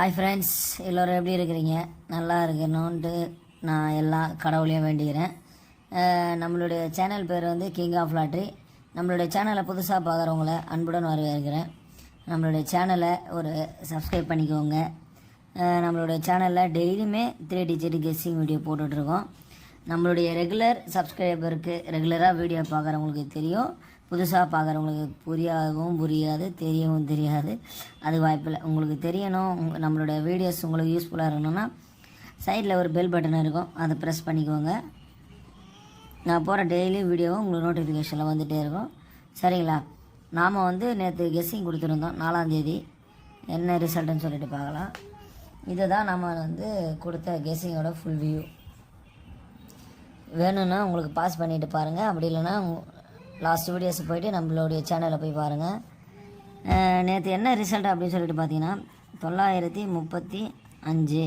Hi friends, எல்லோரும் எப்படி இருக்கிறீங்க? நல்லா இருக்கணுன்ட்டு நான் எல்லா கடவுளையும் வேண்டிக்கிறேன். நம்மளுடைய சேனல் பேர் வந்து கிங் ஆஃப் லாட்ரி. நம்மளுடைய சேனலை புதுசாக பார்க்குறவங்கள அன்புடன் வரவேற்கிறேன். நம்மளுடைய சேனலை ஒரு சப்ஸ்கிரைப் பண்ணிக்கோங்க. நம்மளுடைய சேனலில் டெய்லியுமே 3 டிஜிட் கெஸ்ஸிங் வீடியோ போட்டுட்ருக்கோம். நம்மளுடைய ரெகுலர் சப்ஸ்கிரைபருக்கு ரெகுலராக வீடியோ பார்க்குறவங்களுக்கு தெரியும். புதுசாக பார்க்குறவங்களுக்கு புரியாது, தெரியவும் தெரியாது. அது வாய்ப்பில்லை. உங்களுக்கு தெரியணும், நம்மளோட வீடியோஸ் உங்களுக்கு யூஸ்ஃபுல்லாக இருக்கணும்னா சைடில் ஒரு பெல் பட்டன் இருக்கும், அதை ப்ரெஸ் பண்ணிக்கோங்க. நான் போகிற டெய்லி வீடியோவும் உங்களுக்கு நோட்டிஃபிகேஷனில் வந்துகிட்டே இருக்கும். சரிங்களா? நாம் வந்து நேற்று கெஸ்ஸிங் கொடுத்துருந்தோம், 4ஆம் தேதி. என்ன ரிசல்ட்டுன்னு சொல்லிட்டு பார்க்கலாம். இதை தான் நம்ம வந்து கொடுத்த கெஸ்ஸிங்கோட ஃபுல் வியூ. வேணும்னா உங்களுக்கு பாஸ் பண்ணிவிட்டு பாருங்கள். அப்படி இல்லைன்னா லாஸ்ட் வீடியோஸ் போய்ட்டு நம்மளுடைய சேனலில் போய் பாருங்கள். நேற்று என்ன ரிசல்ட் அப்படின்னு சொல்லிட்டு பார்த்தீங்கன்னா 935.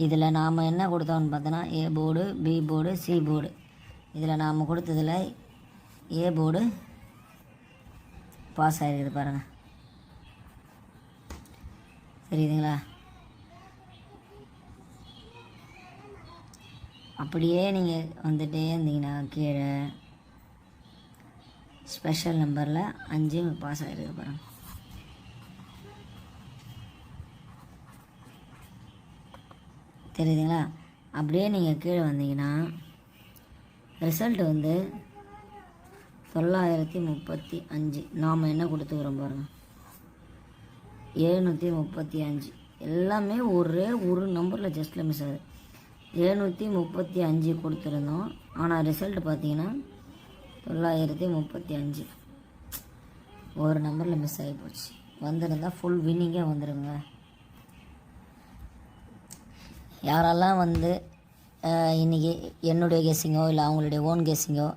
இதில் நாம் என்ன கொடுத்தோம்னு பார்த்தோன்னா A board, B board, C board. இதில் நாம் கொடுத்ததில் ஏ போர்டு பாஸ் ஆகிருக்குது பாருங்கள். தெரியுதுங்களா? அப்படியே நீங்கள் வந்துட்டே இருந்தீங்கன்னா கீழே ஸ்பெஷல் நம்பரில் 5 பாஸ் ஆகிருக்கு பாருங்க. தெரியுதுங்களா? அப்படியே நீங்கள் கீழே வந்தீங்கன்னா ரிசல்ட் வந்து 935. நாம் என்ன கொடுத்துக்கிறோம் பாருங்கள், 735. எல்லாமே ஒரே ஒரு நம்பரில் ஜஸ்ட்டில் மிஸ் ஆகுது. 735 கொடுத்துருந்தோம், ஆனால் ரிசல்ட் பார்த்தீங்கன்னா 935. ஒரு நம்பரில் மிஸ் ஆகி போச்சு. வந்திருந்தால் ஃபுல் வின்னிங்கே வந்துடுங்க. யாரெல்லாம் வந்து இன்றைக்கி என்னுடைய கெஸ்ஸிங்கோ இல்லை அவங்களுடைய ஓன் கெஸ்ஸிங்கோ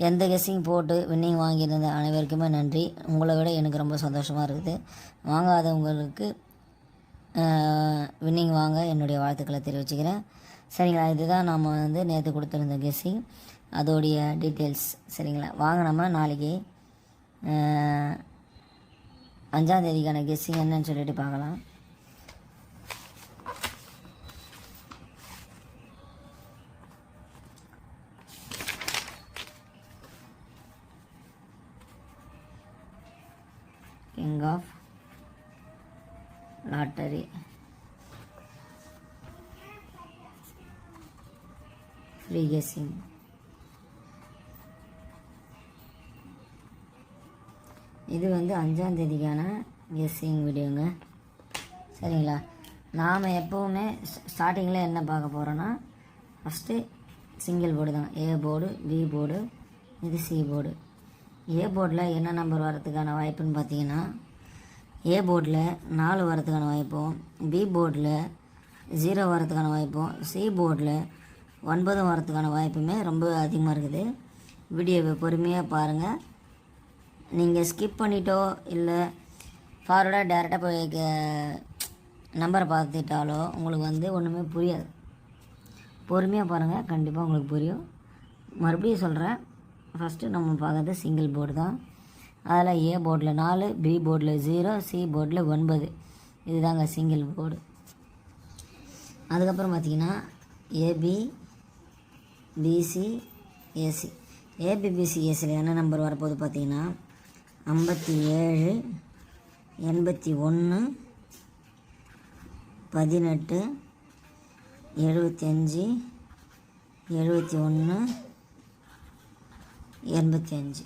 எந்த கெஸ்ஸிங் போட்டு வின்னிங் வாங்கியிருந்த அனைவருக்குமே நன்றி. உங்களை விட எனக்கு ரொம்ப சந்தோஷமாக இருக்குது. வாங்காதவங்களுக்கு வின்னிங் வாங்க என்னுடைய வாழ்த்துக்களை தெரிவிச்சுக்கிறேன். சரிங்களா? இதுதான் நாம் வந்து நேற்று கொடுத்துருந்த கெஸ்ஸிங், அதோடைய டீட்டெயில்ஸ். சரிங்களா? வாங்க நம்ம நாளைக்கு 5ஆம் தேதிக்கான கெஸ்ஸிங் என்னன்னு சொல்லிட்டு பார்க்கலாம். King of lottery free guessing. இது வந்து 5ஆம் தேதிக்கான கெஸ்ஸிங் வீடியோங்க. சரிங்களா? நாம் எப்போவுமே ஸ்டார்டிங்கில் என்ன பார்க்க போகிறோன்னா ஃபஸ்ட்டு சிங்கிள் போர்டு தான். ஏ போர்டு, பி போர்டு, இது சி போர்டு. ஏ போர்டில் என்ன நம்பர் வரதுக்கான வாய்ப்புன்னு பார்த்தீங்கன்னா ஏ போர்டில் 4 வரதுக்கான வாய்ப்பும், பி போர்டில் 0 வரதுக்கான வாய்ப்பும், சி போர்டில் 9 வரதுக்கான வாய்ப்புமே ரொம்ப அதிகமாக இருக்குது. வீடியோவை பொறுமையாக பாருங்கள். நீங்கள் ஸ்கிப் பண்ணிட்டோ இல்லை ஃபார்வர்டாக டேரெக்டாக போய் நம்பரை பார்த்துட்டாலோ உங்களுக்கு வந்து ஒன்றுமே புரியாது. பொறுமையாக பாருங்கள், கண்டிப்பாக உங்களுக்கு புரியும். மறுபடியும் சொல்கிறேன், ஃபஸ்ட்டு நம்ம பார்க்குறது சிங்கிள் போர்டு தான். அதில் ஏ போர்டில் 4, பி போர்டில் 0, சி போர்டில் 9. இதுதாங்க சிங்கிள் போர்டு. அதுக்கப்புறம் பார்த்திங்கன்னா ஏபி, பிசி, ஏசி. ஏபிபிசி ஏசியில் என்ன நம்பர் வரப்போகுது பார்த்தீங்கன்னா 57, 81, 18, 75, 71, 85.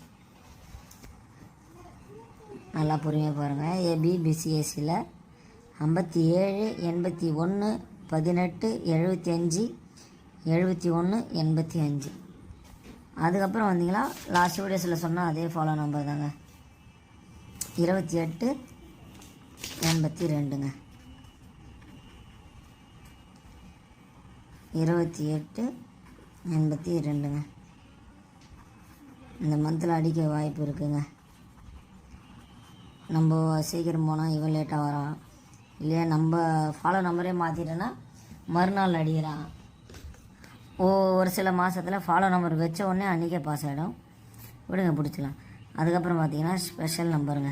நல்லா பொறுமையாக பாருங்கள். ஏபிபிசிஎஸ்சியில் 57, 81, 18, 75, 71, 85. அதுக்கப்புறம் வந்தீங்கன்னா லாஸ்ட் வீடியோஸில் சொன்னால் அதே ஃபாலோ நம்பர் தாங்க, 28, 82ங்க. 28, 82ங்க. இந்த மந்தில் அடிக்க வாய்ப்பு இருக்குங்க. நம்ம சீக்கிரம் போனால் இவன் லேட்டாக வரான், இல்லையா நம்ம ஃபாலோ நம்பரே மாற்றிட்டோன்னா மறுநாள் அடிக்கிறான். ஒரு சில மாதத்தில் ஃபாலோ நம்பர் வச்ச உடனே அன்றைக்கே பாஸ் ஆகிடும். விடுங்க, பிடிச்சிக்கலாம். அதுக்கப்புறம் பார்த்தீங்கன்னா ஸ்பெஷல் நம்பருங்க.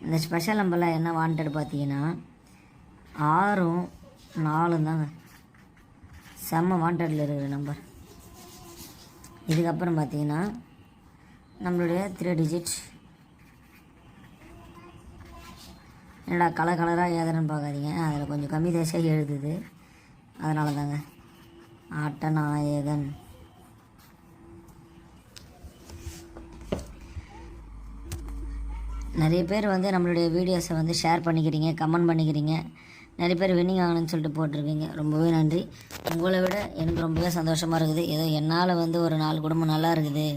இந்த ஸ்பெஷல் நம்பரில் என்ன வாண்டட் பார்த்தீங்கன்னா 6ம் 4ம் தாங்க செம்ம வாண்டடில் இருக்கிற நம்பர். இதுக்கப்புறம் பார்த்தீங்கன்னா நம்மளுடைய 3 டிஜிட். என்னடா கலராக ஏதுன்னு பார்க்காதீங்க, அதில் கொஞ்சம் கம்மி தேசியாக எழுதுது, அதனால தாங்க. ஆட்டநாயகன். நிறைய பேர் வந்து நம்மளுடைய வீடியோஸை வந்து ஷேர் பண்ணிக்கிறீங்க, கமெண்ட் பண்ணிக்கிறீங்க. நிறைய பேர் வின்னிங் ஆகணும்னு சொல்லிட்டு போட்டிருக்கீங்க. ரொம்பவே நன்றி. உங்களை விட எனக்கு ரொம்பவே சந்தோஷமாக இருக்குது. ஏதோ என்னால் வந்து ஒரு 4 குடும்பம் நல்லா இருக்குது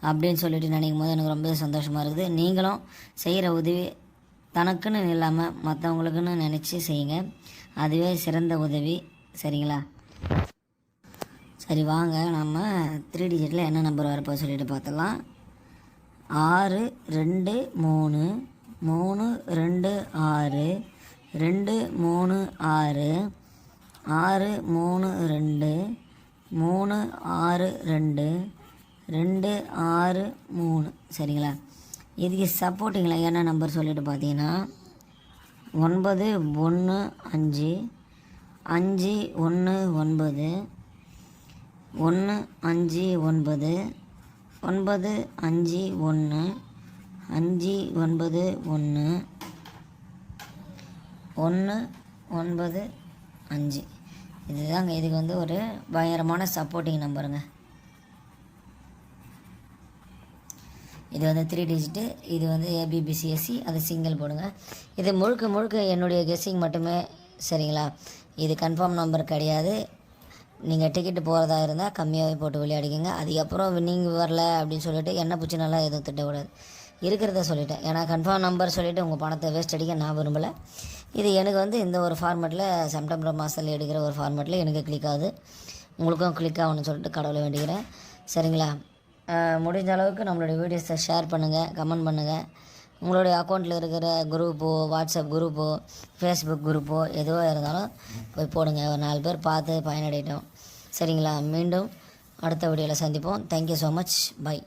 அப்படின்னு சொல்லிட்டு நினைக்கும் போது எனக்கு ரொம்பவே சந்தோஷமாக இருக்குது. நீங்களும் செய்கிற உதவி தனக்குன்னு இல்லாமல் மற்றவங்களுக்குன்னு நினச்சி செய்யுங்க, அதுவே சிறந்த உதவி. சரிங்களா? சரி வாங்க நம்ம 3 டிஜிட்டில் என்ன நம்பர் வரப்போ சொல்லிட்டு பார்த்துக்கலாம். 6 2 3 3 2 6 2 3 6 6 3 2 3 6 2 2 6 3. சரிங்களா? இதுக்கு சப்போர்ட்டிங்கில் என்ன நம்பர் சொல்லிட்டு பார்த்தீங்கன்னா 9 1 5 5 1 9 1 5 9 9 5 1 5 9 1 1 9 5. இதுதாங்க இதுக்கு வந்து ஒரு பயங்கரமான சப்போர்ட்டிங் நம்பருங்க. இது வந்து 3 டிஜிட்டு. இது வந்து ABBCSE, அது சிங்கிள் போடுங்க. இது முழுக்க என்னுடைய கெஸ்ஸிங் மட்டுமே. சரிங்களா? இது கன்ஃபார்ம் நம்பர் கிடையாது. நீங்கள் டிக்கெட்டு போகிறதா இருந்தால் கம்மியாகவே போட்டு விளையாடிக்கங்க. அதுக்கப்புறம் வின்னிங் வரல அப்படின்னு சொல்லிட்டு என்ன பிடிச்சி நல்லா எதுவும் திட்டக்கூடாது. இருக்கிறத சொல்லிட்டேன். ஏன்னா கன்ஃபார்ம் நம்பர் சொல்லிவிட்டு உங்கள் பணத்தை வேஸ்ட் அடிக்க நான் விரும்பலை. இது எனக்கு வந்து இந்த ஒரு ஃபார்மேட்டில் செப்டம்பர் மாதத்தில் எடுக்கிற ஒரு ஃபார்மேட்டில் எனக்கு கிளிக் ஆகுது. உங்களுக்கும் கிளிக் ஆகணும்னு சொல்லிட்டு கடவுளை வேண்டிக்கிறேன். சரிங்களா? முடிஞ்ச அளவுக்கு நம்மளுடைய வீடியோஸை ஷேர் பண்ணுங்கள், கமெண்ட் பண்ணுங்கள். உங்களுடைய அக்கௌண்ட்டில் இருக்கிற குரூப்போ, வாட்ஸ்அப் குரூப்போ, ஃபேஸ்புக் குரூப்போ எதுவோ இருந்தாலும் போய் போடுங்க. ஒரு 4 பேர் பார்த்து பயனடையட்டும். சரிங்களா? மீண்டும் அடுத்த வீடியோவில் சந்திப்போம். Thank you so much. பை.